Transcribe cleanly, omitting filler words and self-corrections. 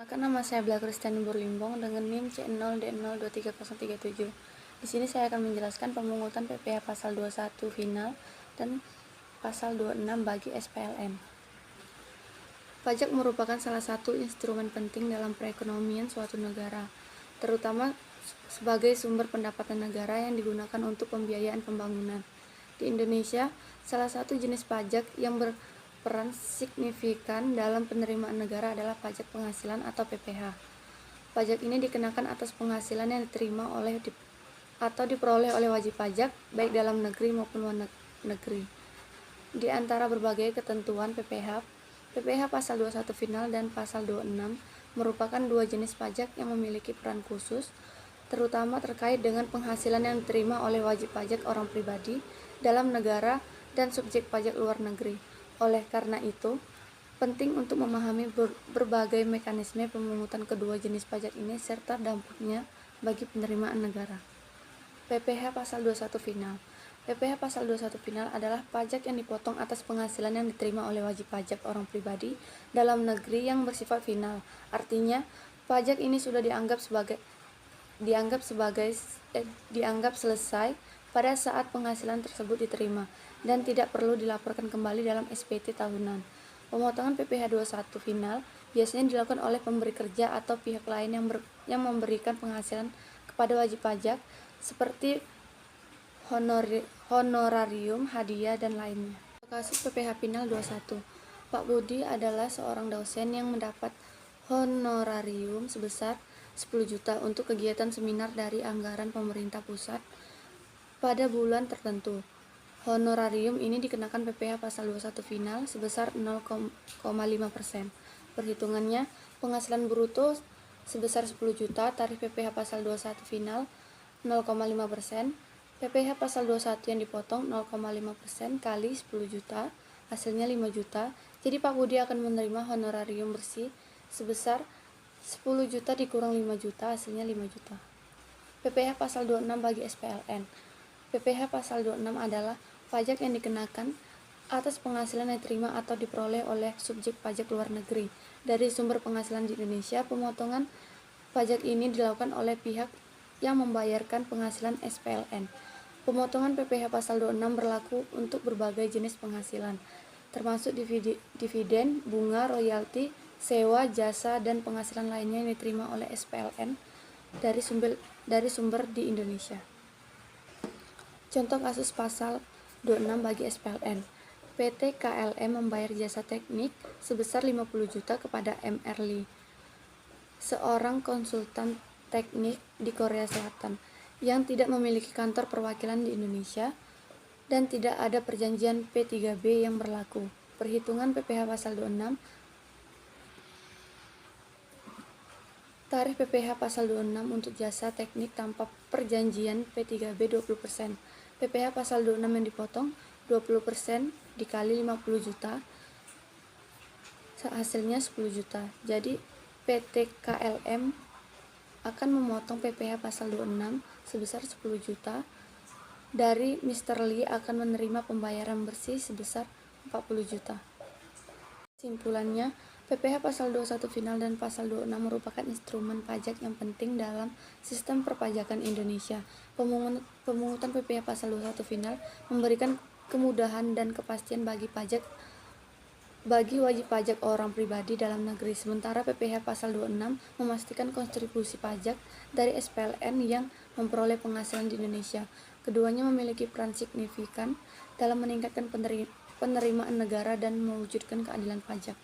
Maka nama saya Bella Kristiani Burlimbong dengan NIM C0D0230037. Di sini saya akan menjelaskan pemungutan PPh pasal 21 final dan pasal 26 bagi SPLN. Pajak merupakan salah satu instrumen penting dalam perekonomian suatu negara, terutama sebagai sumber pendapatan negara yang digunakan untuk pembiayaan pembangunan. Di Indonesia, salah satu jenis pajak yang berperan signifikan dalam penerimaan negara adalah pajak penghasilan atau PPh. Pajak ini dikenakan atas penghasilan yang diterima atau diperoleh oleh wajib pajak, baik dalam negeri maupun luar negeri. Di antara berbagai ketentuan PPh pasal 21 final dan pasal 26 merupakan dua jenis pajak yang memiliki peran khusus, terutama terkait dengan penghasilan yang diterima oleh wajib pajak orang pribadi dalam negara dan subjek pajak luar negeri. Oleh karena itu, penting untuk memahami berbagai mekanisme pemungutan kedua jenis pajak ini serta dampaknya bagi penerimaan negara. PPh pasal 21 final. PPh pasal 21 final adalah pajak yang dipotong atas penghasilan yang diterima oleh wajib pajak orang pribadi dalam negeri yang bersifat final. Artinya, pajak ini sudah dianggap selesai pada saat penghasilan tersebut diterima dan tidak perlu dilaporkan kembali dalam SPT tahunan. Pemotongan PPh 21 final biasanya dilakukan oleh pemberi kerja atau pihak lain yang memberikan penghasilan kepada wajib pajak seperti honorarium, hadiah, dan lainnya. Kasus PPh final 21. Pak Budi adalah seorang dosen yang mendapat honorarium sebesar 10 juta untuk kegiatan seminar dari anggaran pemerintah pusat pada bulan tertentu. Honorarium ini dikenakan PPh pasal 21 final sebesar 0,5%. Perhitungannya, penghasilan bruto sebesar 10 juta, tarif PPh pasal 21 final 0,5%, PPh pasal 21 yang dipotong 0,5% kali 10 juta, hasilnya 5 juta. Jadi Pak Budi akan menerima honorarium bersih sebesar 10 juta dikurang 5 juta, hasilnya 5 juta. PPh pasal 26 bagi SPLN. PPh pasal 26 adalah pajak yang dikenakan atas penghasilan yang diterima atau diperoleh oleh subjek pajak luar negeri dari sumber penghasilan di Indonesia. Pemotongan pajak ini dilakukan oleh pihak yang membayarkan penghasilan SPLN. Pemotongan PPh pasal 26 berlaku untuk berbagai jenis penghasilan, termasuk dividen, bunga, royalti, sewa, jasa, dan penghasilan lainnya yang diterima oleh SPLN dari sumber di Indonesia. Contoh kasus pasal 26 bagi SPLN. PT KLM membayar jasa teknik sebesar 50 juta kepada M. Erli, seorang konsultan teknik di Korea Selatan yang tidak memiliki kantor perwakilan di Indonesia dan tidak ada perjanjian P3B yang berlaku. Perhitungan PPh pasal 26. Tarif PPh pasal 26 untuk jasa teknik tanpa perjanjian P3B 20%. PPh pasal 26 yang dipotong 20% dikali 50 juta, hasilnya 10 juta. Jadi PT KLM akan memotong PPh pasal 26 sebesar 10 juta. Dari Mr. Lee akan menerima pembayaran bersih sebesar 40 juta. Kesimpulannya, PPh pasal 21 final dan pasal 26 merupakan instrumen pajak yang penting dalam sistem perpajakan Indonesia. Pemungutan PPh pasal 21 final memberikan kemudahan dan kepastian bagi wajib pajak orang pribadi dalam negeri, sementara PPh pasal 26 memastikan kontribusi pajak dari SPLN yang memperoleh penghasilan di Indonesia. Keduanya memiliki peran signifikan dalam meningkatkan penerimaan negara dan mewujudkan keadilan pajak.